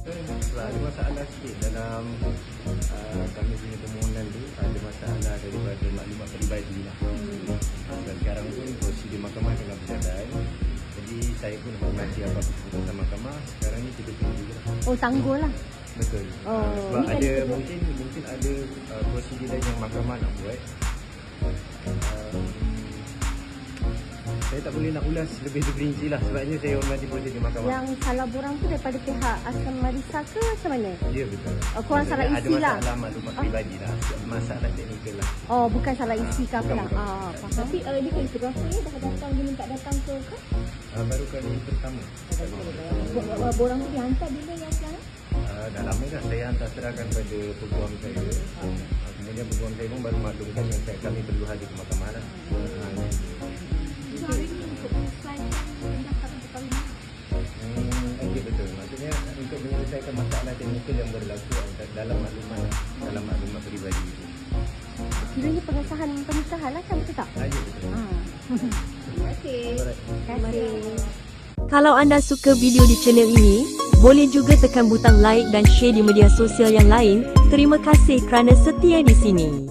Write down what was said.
Ada masalah sikit dalam kami punya permohonan tu, ada masalah daripada maklumat peribadi lah. Dan sekarang pun prosedur mahkamah tengah berjalan. Jadi saya pun hormati apa keputusan mahkamah. Sekarang ni kita tunggu juga. Oh, tangguh lah. Betul. Sebab ni kan ada mungkin ada prosedur lain yang mahkamah nak buat. Saya tak boleh nak ulas lebih rinci lah, sebabnya saya hormati prosedur mahkamah. Yang salah borang tu daripada pihak Asam Marisa ke macam mana? Ya, betul. Korang salah isi lah. Ada masalah maklumat peribadi lah, masalah teknikal lah. Oh, bukan salah isi ke apa lah. Faham. Tapi dia kan berapa ni dah datang, dia minta datang ke kan? Baru kali pertama. Borang tu dihantar bila yang sekarang? Dah lama dah saya hantar serahkan pada peguam saya. Kemudian peguam saya pun baru maklumkan yang kami perlu hadir ke mahkamah lah. Hari ni untuk menyelesaikan pendaftaran perkahwinan. Okey, betul. Maksudnya untuk menyelesaikan masalah teknikal yang berlaku dalam maklumat peribadi itu. Kiranya pengesahan pernikahan lah kan, betul tak? Ya, betul. Terima kasih. Terima kasih. Kalau anda suka video di channel ini, boleh juga tekan butang like dan share di media sosial yang lain. Terima kasih kerana setia di sini.